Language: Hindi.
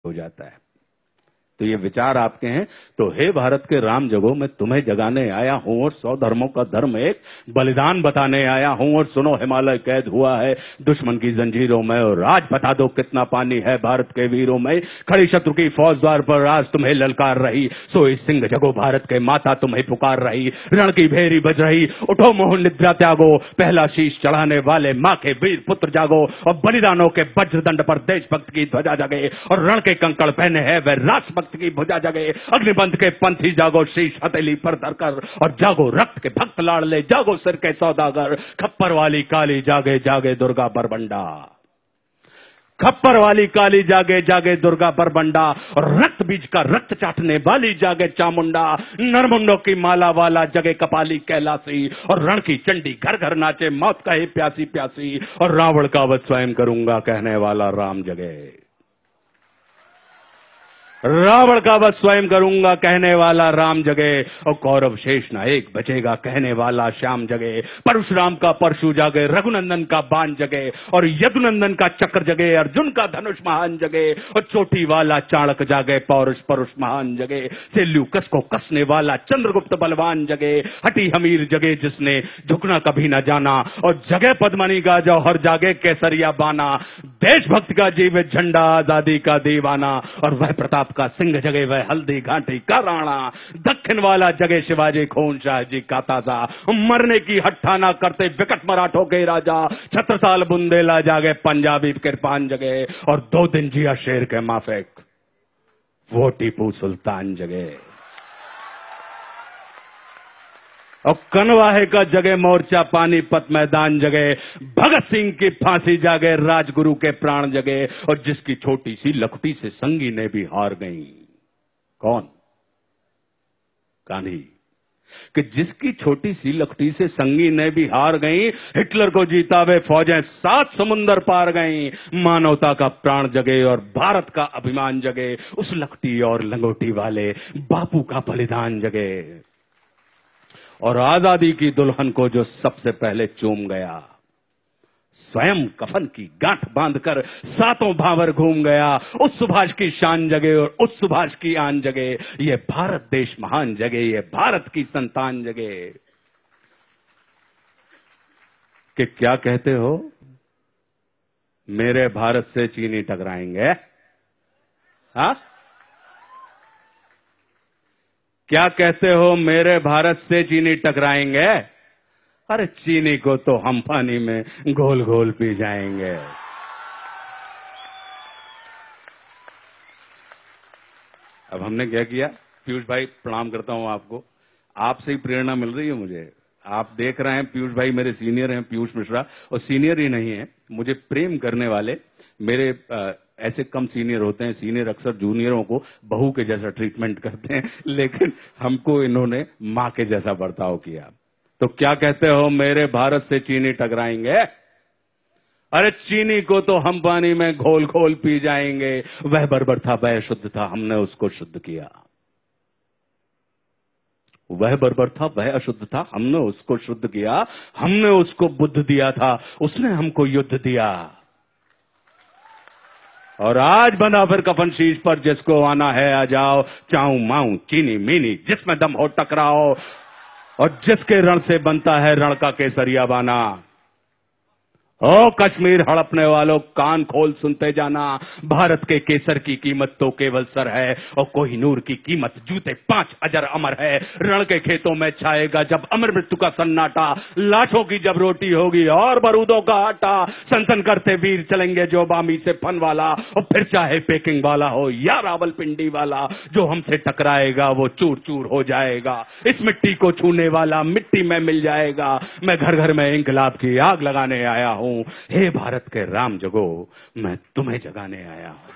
हो जाता है। तो ये विचार आपके हैं। तो हे भारत के राम जगो, मैं तुम्हें जगाने आया हूं और 100 धर्मों का धर्म एक बलिदान बताने आया हूं। और सुनो, हिमालय कैद हुआ है दुश्मन की जंजीरों में, और आज बता दो कितना पानी है भारत के वीरों में। खड़ी शत्रु की फौज द्वार पर आज तुम्हें ललकार रही, सोई सिंह जगो भारत के माता तुम्हें पुकार रही। रण की भेरी बज रही, उठो मोह निद्रा त्यागो, पहला शीश चढ़ाने वाले माँ के वीर पुत्र जागो। और बलिदानों के वज्रदंड पर देशभक्त की ध्वजा जगे, और रण के कंकड़ पहने हैं वह राष्ट्रभक्त की भुजा जगे। अग्निबंध के पंथी जागो, शीश हथेली पर धरकर, और जागो रक्त के भक्त लाडले, जागो सिर के सौदागर। खप्पर वाली काली जागे जागे दुर्गा बरबंडा, खप्पर वाली काली जागे जागे दुर्गा बरबंडा। और रक्त बीज का रक्त चाटने वाली जागे चामुंडा। नरमुंडों की माला वाला जगे कपाली कैलासी, और रण की चंडी घर घर नाचे मौत कहे प्यासी प्यासी। और रावण का वध स्वयं करूंगा कहने वाला राम जगे, रावण का वध स्वयं करूंगा कहने वाला राम जगे। और कौरव शेष नायक बचेगा कहने वाला श्याम जगे। परशुराम का परशु जागे, रघुनंदन का बाण जगे, और यदुनंदन का चक्र जगे, अर्जुन का धनुष महान जगे। और चोटी वाला चाणक जागे, पौरुष परुष महान जगे। सेल्यूकस को कसने वाला चंद्रगुप्त बलवान जगे। हटी हमीर जगे जिसने झुकना कभी न जाना, और जगे पद्मनी का जौहर जागे केसरिया बाना। देशभक्त का जीवित झंडा, आजादी का दीवाना। और वह प्रताप का सिंह जगे, वह हल्दी घाटी का राणा। दक्षिण वाला जगे शिवाजी खून शाह जी का ताजा, मरने की हट्ठाना करते विकट मराठों के राजा। छत्रसाल बुंदेला जागे, पंजाबी कृपान जगे। और 2 दिन जिया शेर के माफिक, वो टीपू सुल्तान जगे। और कनवाहे का जगे मोर्चा, पानीपत मैदान जगे। भगत सिंह की फांसी जागे, राजगुरु के प्राण जगे। और जिसकी छोटी सी लखटी से संगी ने भी हार गई, कौन? गांधी। कि जिसकी छोटी सी लखटी से संगी ने भी हार गई, हिटलर को जीता वे फौजें 7 समुंदर पार गई। मानवता का प्राण जगे और भारत का अभिमान जगे। उस लखटी और लंगोटी वाले बापू का बलिदान जगे। और आजादी की दुल्हन को जो सबसे पहले चूम गया, स्वयं कफन की गांठ बांधकर 7 भावर घूम गया। उस सुभाष की शान जगे और उस सुभाष की आन जगे। ये भारत देश महान जगे, ये भारत की संतान जगे। कि क्या कहते हो, मेरे भारत से चीनी टकराएंगे? हाँ, क्या कहते हो, मेरे भारत से चीनी टकराएंगे? अरे चीनी को तो हम पानी में घोल घोल पी जाएंगे। अब हमने क्या किया? पीयूष भाई, प्रणाम करता हूं आपको, आपसे ही प्रेरणा मिल रही है मुझे। आप देख रहे हैं, पीयूष भाई मेरे सीनियर हैं, पीयूष मिश्रा, और सीनियर ही नहीं है, मुझे प्रेम करने वाले। मेरे ऐसे कम सीनियर होते हैं, सीनियर अक्सर जूनियरों को बहू के जैसा ट्रीटमेंट करते हैं, लेकिन हमको इन्होंने मां के जैसा बर्ताव किया। तो क्या कहते हो, मेरे भारत से चीनी टकराएंगे? अरे चीनी को तो हम पानी में घोल घोल पी जाएंगे। वह बर्बर था, वह शुद्ध था, हमने उसको शुद्ध किया। वह बर्बर था, वह अशुद्ध था, हमने उसको शुद्ध किया। हमने उसको बुद्ध दिया था, उसने हमको युद्ध दिया। और आज बंधा फिर कफन शीश पर, जिसको आना है आ जाओ। चाऊ माऊ चीनी मीनी, जिसमें दम हो टकराओ। और जिसके रण से बनता है रण का केसरिया बाना। ओ कश्मीर हड़पने वालों, कान खोल सुनते जाना। भारत के केसर की कीमत तो केवल सर है, और कोहिनूर की कीमत जूते 5 अजर अमर है। रण के खेतों में छाएगा जब अमर मृत्यु का सन्नाटा। लाठों की जब रोटी होगी और बारूदों का आटा। सनसन करते वीर चलेंगे जो बामी से फन वाला। और फिर चाहे पेकिंग वाला हो या रावलपिंडी वाला, जो हमसे टकराएगा वो चूर चूर हो जाएगा। इस मिट्टी को छूने वाला मिट्टी में मिल जाएगा। मैं घर घर में इंकलाब की आग लगाने आया हूं। हे भारत के राम जगो, मैं तुम्हें जगाने आया हूं।